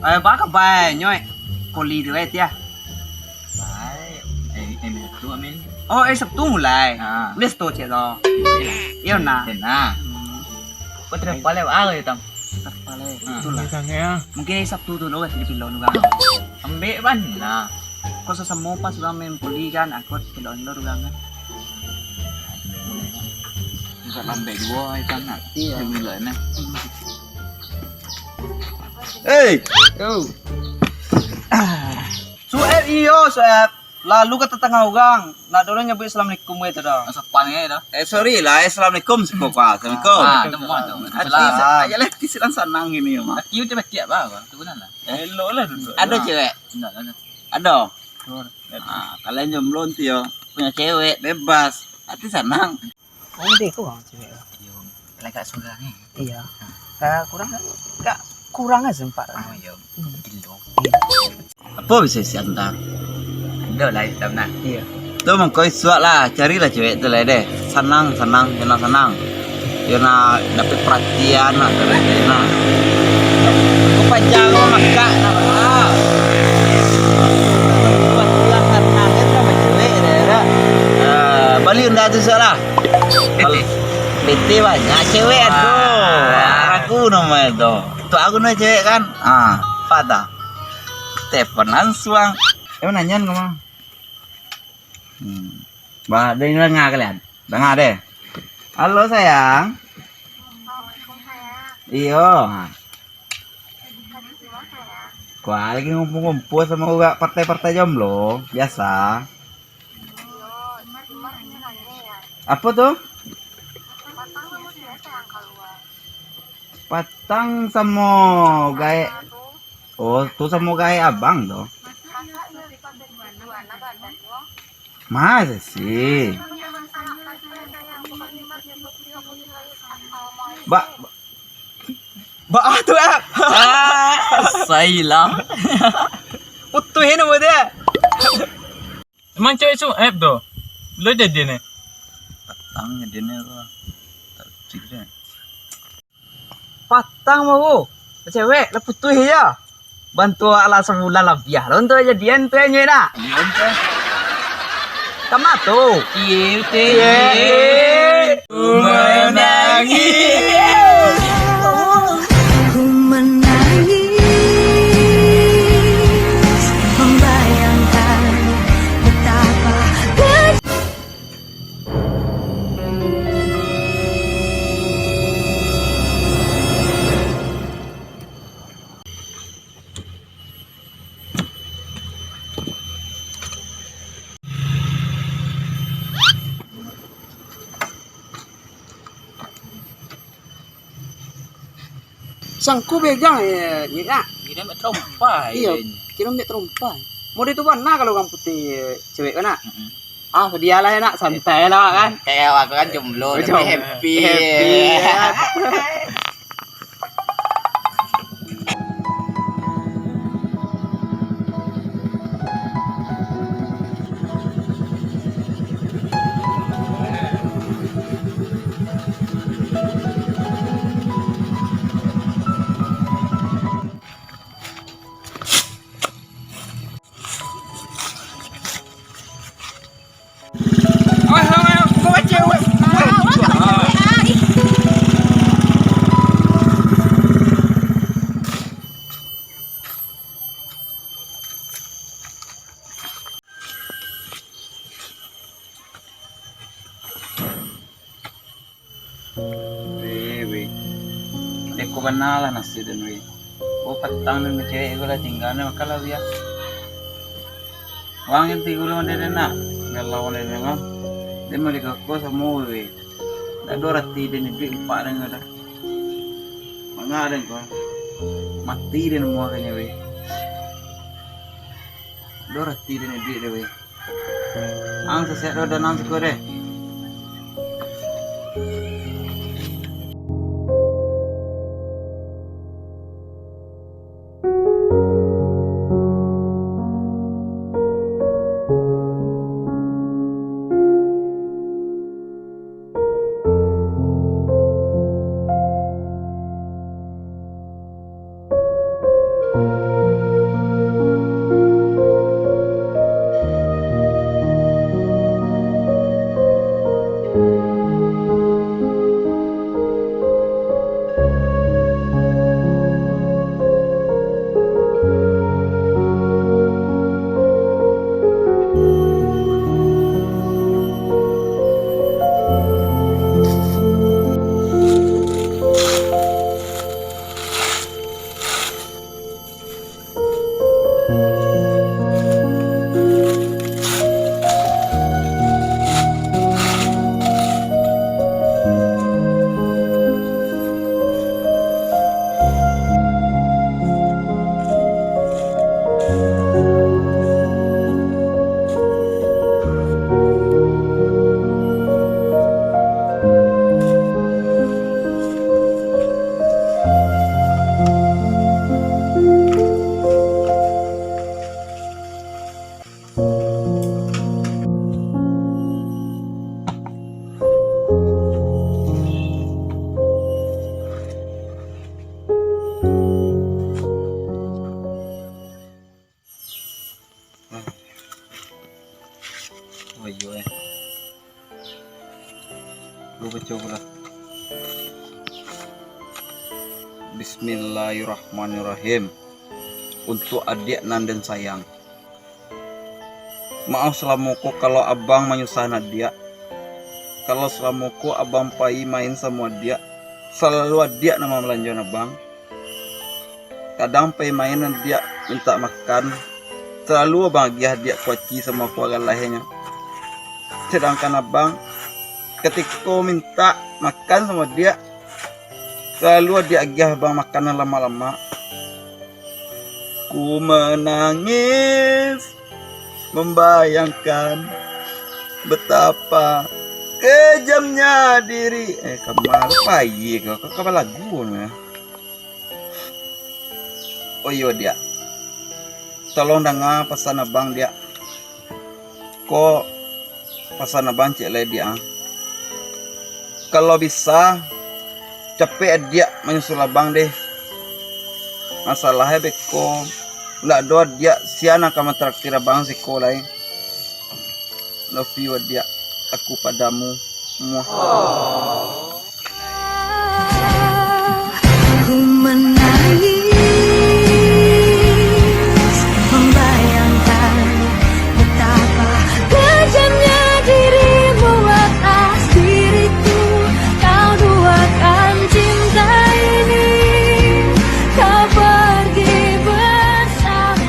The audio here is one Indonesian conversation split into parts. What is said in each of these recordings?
bác gặp bài nhoi poli được ấy tia Đấy, em tua men. ấy sập tu mulai À, let's to chết rồi yêu na den na. Kau terus pale ơi tam. Pale, Ah. itu lah. Mungkin Sabtu tuh lo di pilon juga. Ambil ban na. Kau sesama pas sudah main poli kan, aku pilon lo juga kan. Bisa ambil dua ikan nak. Iya. Demi lah na. Hey, yo. Suep iyo, suep. Lalu ke tetangga orang, nak dorong nyebut assalamualaikum itu dah. Masuk pangai dah. Sorry lah, assalamualaikum sekolah. Assalamualaikum. Ah, temu tu. Hati, ya lah, tisiran senang gini ya, mak. Kiu tu baca apa? Tu benar lah. Hello lah dulu. Ada cewek? Enggak, enggak. Ada. Kalian jomblo tuh ya, punya cewek bebas. Hati senang. Kamu deh kok cewek. Yo, lagi surga ni. Iya. Gak kurang aja sempat. Oh, yo. Gilo. Apa bisa sih antar? Ada lah tam nak. Iya. Tuh mengkoi suat lah, carilah cewek tuh lah deh. Senang, senang, senang. Yana dapat perhatian lah dari Yana. Aku panjang maka nama. Perhatian senang itu sama cewek deh. Bali unda tu salah. Bete banyak cewek tuh. Aku namanya tuh. Tuh aku namanya cewek kan. Pada. Teponan suang. Emang nanyain kamu? Bah, đây là Nga kalian. Nga deh. Halo sayang. Iyo. Wah, lagi ngumpul-ngumpul sama juga partai-partai jomblo, biasa. Apa tuh? Patang sama gaya. Oh, tuh sama gaya abang tuh. Masa sih? Mbak, tuh ah. Saya Utuhin mo dia. Emang cewek itu app tuh? Lo jadi nih? tangnya dia nih kok. Tidak. Patang mau. Cewek, lah putuh ya. Bantu ala sebulan lebih ya. Lo untuk jadian tuh nyoy na. Kamu tuh. Iya, Menangis. Ku menangis membayangkan betapa Sangku begang ya, ya. Kira mak trompai. Iya, kira mbak terumpai. Mau itu warna kalau kamu putih cewek kan nak? Dia lah ya nak, santai lah kan. Kayak aku kan jomblo, tapi Jomblo. happy. Wih. Deko banala nasi dan wih. Oh patang dan cewek gue lah tinggalnya makalah ya. Wang yang tiga puluh mana nak? Galau mana memang. Dia mau dikako sama wih. Dah dua rati dan duit empat dengan dah. Mana ada kau? Mati dan semua kayaknya wih. Dua rati dan duit deh wih. Ang sesiap dah nang sekolah deh. Oh iya. Lu coba lah. Bismillahirrahmanirrahim. Untuk adik Nanden sayang. Maaf selamuku kalau abang menyusahkan dia. Kalau selamuku abang pai main sama dia. Selalu dia nama melanjut abang. Kadang pai mainan dia minta makan. Selalu abang dia kuaci sama keluarga lainnya. Sedangkan abang ketika minta makan sama dia, selalu dia agih abang makanan lama-lama. Ku menangis membayangkan betapa kejamnya diri. Kamar payi kau lagu ya. Oh iya dia. Tolong dengar pesan abang dia. Kok pesan abang cek lah dia. Kalau bisa capek dia menyusul abang deh. Masalahnya beko nggak doa dia siana kamu traktir abang sekolah lain. Love you dia. Aku padamu. Muah. Ku menangis membayangkan betapa kejamnya dirimu atas diriku. Kau duakan cinta ini, kau pergi bersamanya.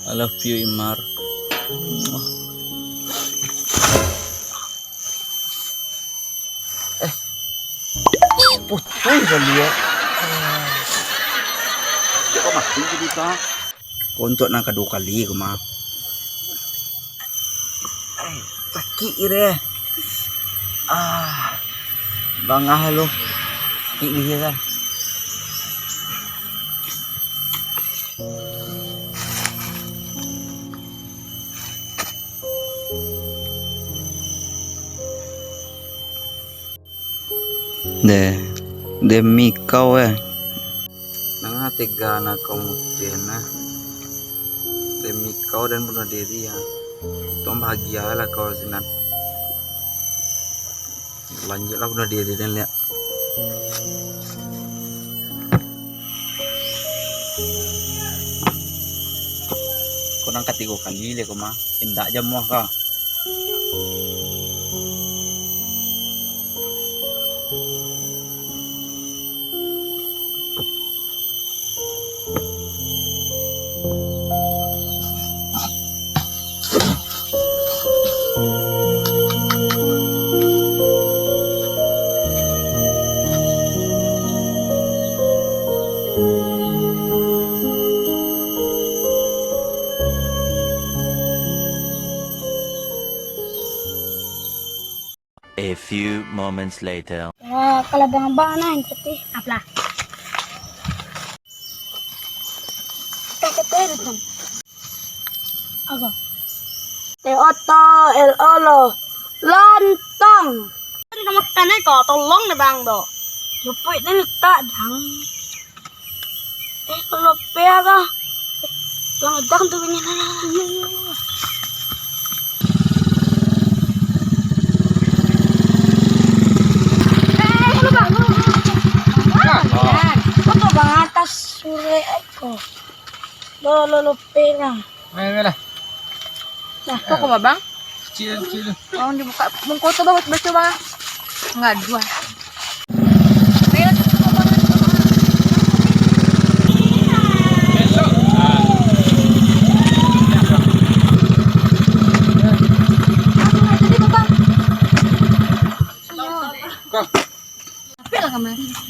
I love you Imar. Putus kali ya. Kok mati jadi tak? Kontok nang kedua kali aku mah. Sakit ire. Bangah lo. Ini kan. Demi kau nang tega nak kau mutiana. Demi kau dan bunuh diri ya. Tuh bahagialah kau senang. Lanjutlah bunuh diri dan lihat. Kau nang ketiga kali le kau mah. Indak jam muah kau. A few moments later. Kalau bang-bang na yang putih apa? Kakek itu. Apa? Teoto el olo lontong. Ini kamu tanah kau tolong deh bang do. Jupuk ini tak dang. Kalau pega, yang dang tuh punya nana. Bang atas sore eko. Lo pera. Ayo lah. Nah, kok kok bang? Kecil. Oh, dibuka mengko tuh bawa baca bang. Enggak dua.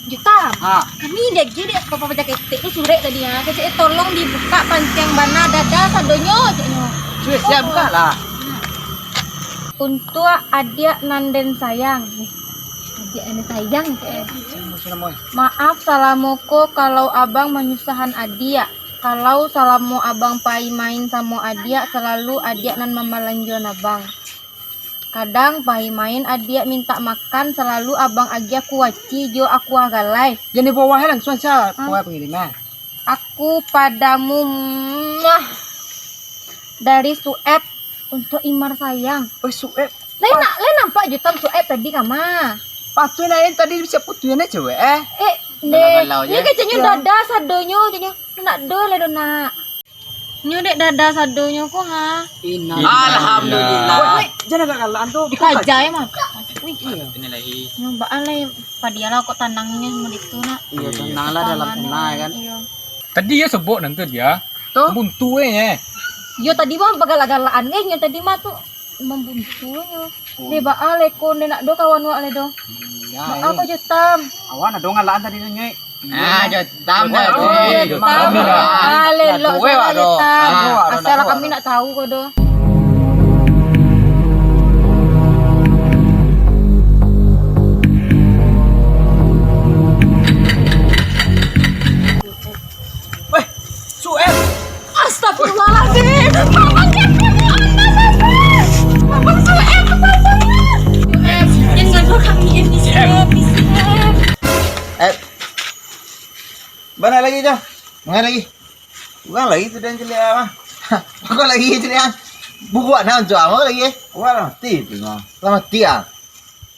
Juta. Kami dek jadi papa baca ketik tu sore tadi ya. Kecik tolong dibuka pancing bana dada sadonyo ceknya. Siap buka lah. Untuk adik Nanden sayang. Adik Nanden sayang cek. Maaf salamuku kalau abang menyusahkan adik. Kalau salamu abang pai main sama adik, selalu adik nan mamalanjon abang. Kadang pai main adik minta makan, selalu abang agi aku waci jo aku agalai. Jadi bawah langsung saja bawah pengiriman. Aku padamu muah, dari Sueb untuk Imar sayang. Oh Sueb. Lain nampak jutaan Sueb tadi kama. Patu lain tadi bisa putunya cewek Dek, ini kecenya dada sadonyo, kecenya nak do le dona. Nyo dek dada sadonyo ko ha. Alhamdulillah. Jangan gak kalah anto. Dikajai mah. Wih, Ini lagi. nyoba ale padiala kok tanangnya mau itu nak. Iya tenang lah dalam tenang kan. Iya. Tadi ya sebut nanti dia. Tuh. Buntu ya. Yo tadi mah bagala-galaan nyo tadi mah tuh membuntu nyo. De ba ale ko nak do kawan wa ale do. Ya. Apa jutam? Awan ada ngalaan tadi nyoy. Ah, jotam dah. Jutam. Ale lo jutam. Asal kami nak tahu ko do. Weh, Sueb. Astagfirullahaladzim. Mamang Sueb jangan kau kami ini Sueb. Mana lagi dah? Mana lagi? Bukan lagi tu dan celik mah. Bukan lagi celik ah. Buat nak jual apa lagi? Wah, ti tu mah. Selamat tiang.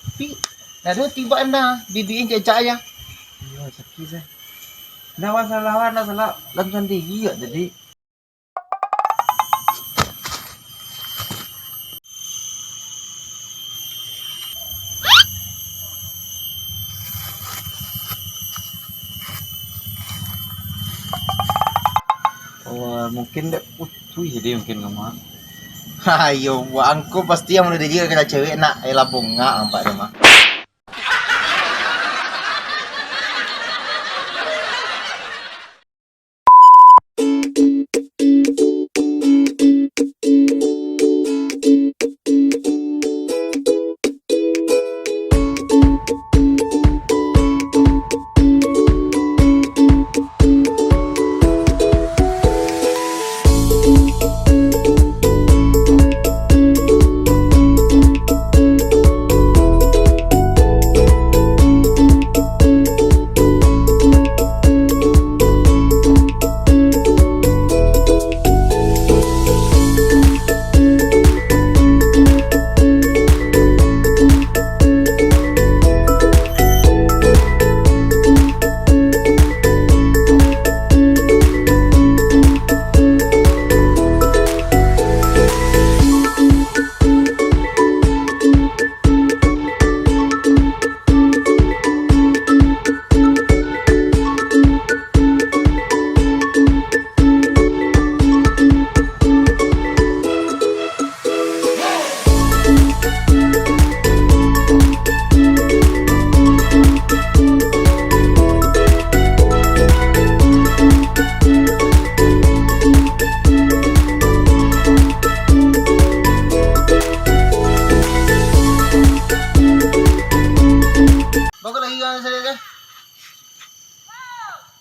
Tapi dah tiba anda bibiin cecak aja. Ya, sakit dah. Dah salah langsung tinggi ya jadi. Oh, mungkin dek putui jadi mungkin kamu. Ayo, angko pasti yang udah juga kita cewek nak elah bunga ampak dia mah.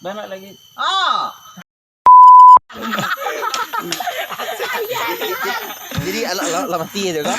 Banyak lagi. Jadi ala mati aja kan?